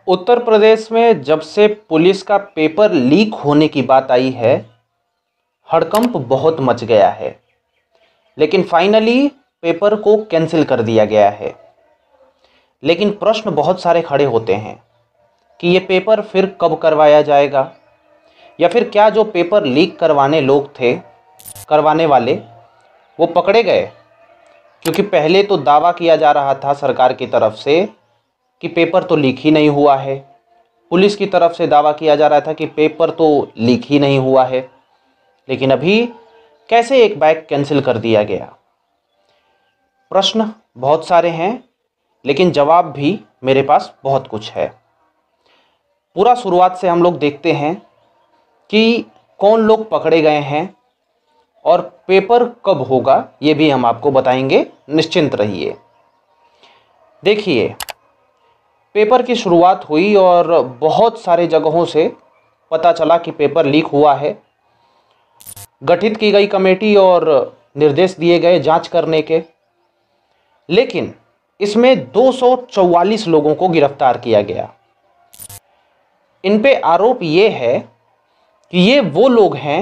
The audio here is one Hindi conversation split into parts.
उत्तर प्रदेश में जब से पुलिस का पेपर लीक होने की बात आई है, हड़कंप बहुत मच गया है। लेकिन फाइनली पेपर को कैंसिल कर दिया गया है। लेकिन प्रश्न बहुत सारे खड़े होते हैं कि ये पेपर फिर कब करवाया जाएगा, या फिर क्या जो पेपर लीक करवाने लोग थे, करवाने वाले, वो पकड़े गए। क्योंकि पहले तो दावा किया जा रहा था सरकार की तरफ से कि पेपर तो लीक ही नहीं हुआ है। पुलिस की तरफ से दावा किया जा रहा था कि पेपर तो लीक ही नहीं हुआ है। लेकिन अभी कैसे एक बैग कैंसिल कर दिया गया? प्रश्न बहुत सारे हैं, लेकिन जवाब भी मेरे पास बहुत कुछ है। पूरा शुरुआत से हम लोग देखते हैं कि कौन लोग पकड़े गए हैं और पेपर कब होगा, ये भी हम आपको बताएंगे। निश्चिंत रहिए। देखिए, पेपर की शुरुआत हुई और बहुत सारे जगहों से पता चला कि पेपर लीक हुआ है। गठित की गई कमेटी और निर्देश दिए गए जांच करने के। लेकिन इसमें 244 लोगों को गिरफ्तार किया गया। इन पे आरोप ये है कि ये वो लोग हैं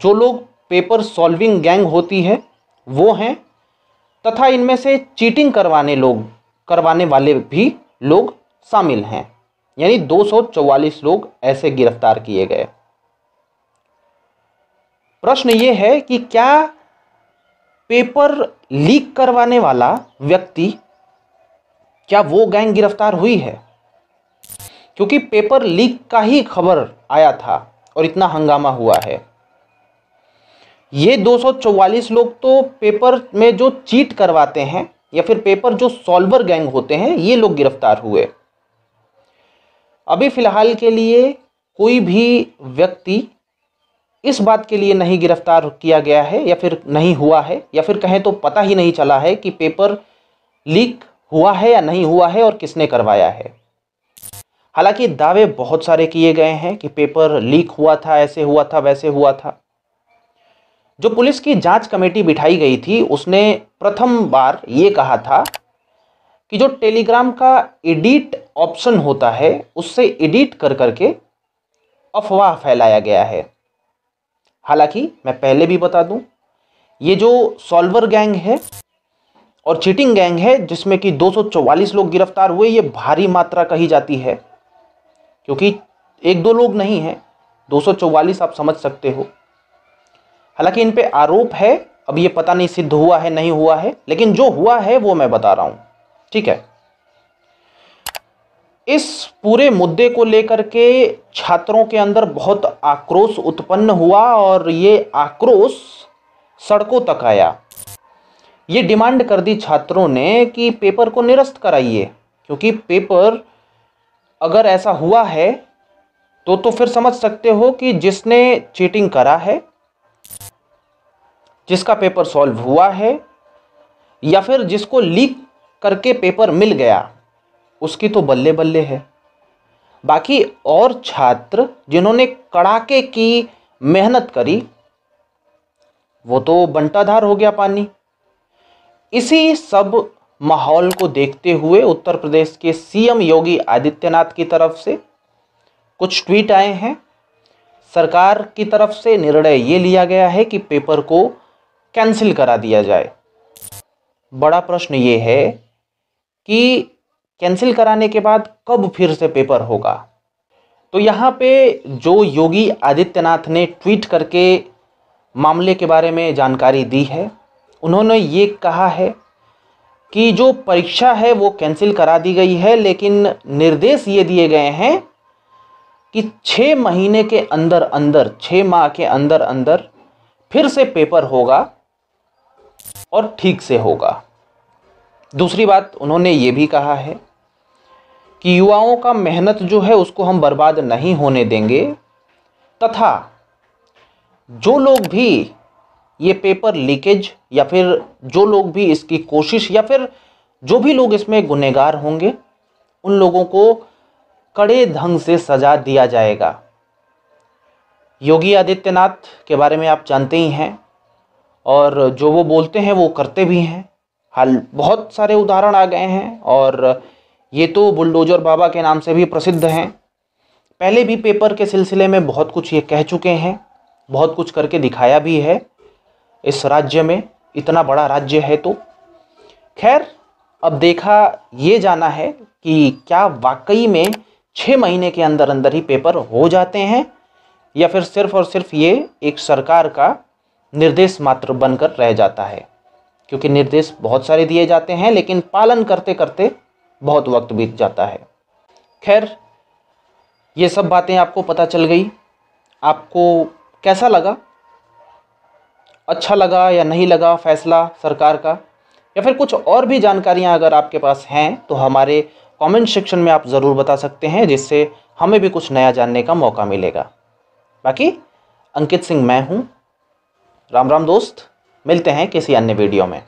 जो लोग पेपर सॉल्विंग गैंग होती है वो हैं, तथा इनमें से चीटिंग करवाने वाले भी लोग शामिल हैं। यानी 244 लोग ऐसे गिरफ्तार किए गए। प्रश्न ये है कि क्या पेपर लीक करवाने वाला व्यक्ति, क्या वो गैंग गिरफ्तार हुई है? क्योंकि पेपर लीक का ही खबर आया था और इतना हंगामा हुआ है। ये 244 लोग तो पेपर में जो चीट करवाते हैं या फिर पेपर जो सॉल्वर गैंग होते हैं, ये लोग गिरफ्तार हुए। अभी फिलहाल के लिए कोई भी व्यक्ति इस बात के लिए नहीं गिरफ्तार किया गया है, या फिर नहीं हुआ है, या फिर कहें तो पता ही नहीं चला है कि पेपर लीक हुआ है या नहीं हुआ है और किसने करवाया है। हालांकि दावे बहुत सारे किए गए हैं कि पेपर लीक हुआ था, ऐसे हुआ था, वैसे हुआ था। जो पुलिस की जांच कमेटी बिठाई गई थी, उसने प्रथम बार ये कहा था कि जो टेलीग्राम का एडिट ऑप्शन होता है, उससे एडिट कर करके अफवाह फैलाया गया है। हालांकि मैं पहले भी बता दूं, ये जो सॉल्वर गैंग है और चीटिंग गैंग है जिसमें कि 244 लोग गिरफ्तार हुए, ये भारी मात्रा कही जाती है। क्योंकि एक दो लोग नहीं हैं, 244 आप समझ सकते हो। हालांकि इन पे आरोप है, अब ये पता नहीं सिद्ध हुआ है नहीं हुआ है, लेकिन जो हुआ है वो मैं बता रहा हूं। ठीक है। इस पूरे मुद्दे को लेकर के छात्रों के अंदर बहुत आक्रोश उत्पन्न हुआ और ये आक्रोश सड़कों तक आया। ये डिमांड कर दी छात्रों ने कि पेपर को निरस्त कराइए, क्योंकि पेपर अगर ऐसा हुआ है तो फिर समझ सकते हो कि जिसने चीटिंग करा है, जिसका पेपर सॉल्व हुआ है, या फिर जिसको लीक करके पेपर मिल गया, उसकी तो बल्ले बल्ले है। बाकी और छात्र जिन्होंने कड़ाके की मेहनत करी, वो तो बंटाधार हो गया पानी। इसी सब माहौल को देखते हुए उत्तर प्रदेश के सीएम योगी आदित्यनाथ की तरफ से कुछ ट्वीट आए हैं। सरकार की तरफ से निर्णय ये लिया गया है कि पेपर को कैंसिल करा दिया जाए। बड़ा प्रश्न ये है कि कैंसिल कराने के बाद कब फिर से पेपर होगा। तो यहाँ पे जो योगी आदित्यनाथ ने ट्वीट करके मामले के बारे में जानकारी दी है, उन्होंने ये कहा है कि जो परीक्षा है वो कैंसिल करा दी गई है, लेकिन निर्देश ये दिए गए हैं कि 6 महीने के अंदर अंदर, 6 माह के अंदर अंदर फिर से पेपर होगा और ठीक से होगा। दूसरी बात उन्होंने ये भी कहा है कि युवाओं का मेहनत जो है उसको हम बर्बाद नहीं होने देंगे, तथा जो लोग भी ये पेपर लीकेज या फिर जो लोग भी इसकी कोशिश या फिर जो भी लोग इसमें गुनहगार होंगे, उन लोगों को कड़े ढंग से सजा दिया जाएगा। योगी आदित्यनाथ के बारे में आप जानते ही हैं, और जो वो बोलते हैं वो करते भी हैं। हाल बहुत सारे उदाहरण आ गए हैं और ये तो बुलडोजर बाबा के नाम से भी प्रसिद्ध हैं। पहले भी पेपर के सिलसिले में बहुत कुछ ये कह चुके हैं, बहुत कुछ करके दिखाया भी है इस राज्य में, इतना बड़ा राज्य है तो। खैर, अब देखा ये जाना है कि क्या वाकई में 6 महीने के अंदर अंदर ही पेपर हो जाते हैं, या फिर सिर्फ और सिर्फ ये एक सरकार का निर्देश मात्र बनकर रह जाता है। क्योंकि निर्देश बहुत सारे दिए जाते हैं, लेकिन पालन करते करते बहुत वक्त बीत जाता है। खैर, ये सब बातें आपको पता चल गई। आपको कैसा लगा? अच्छा लगा या नहीं लगा फैसला सरकार का? या फिर कुछ और भी जानकारियां अगर आपके पास हैं तो हमारे कमेंट सेक्शन में आप ज़रूर बता सकते हैं, जिससे हमें भी कुछ नया जानने का मौका मिलेगा। बाकी अंकित सिंह मैं हूँ। राम राम दोस्त, मिलते हैं किसी अन्य वीडियो में।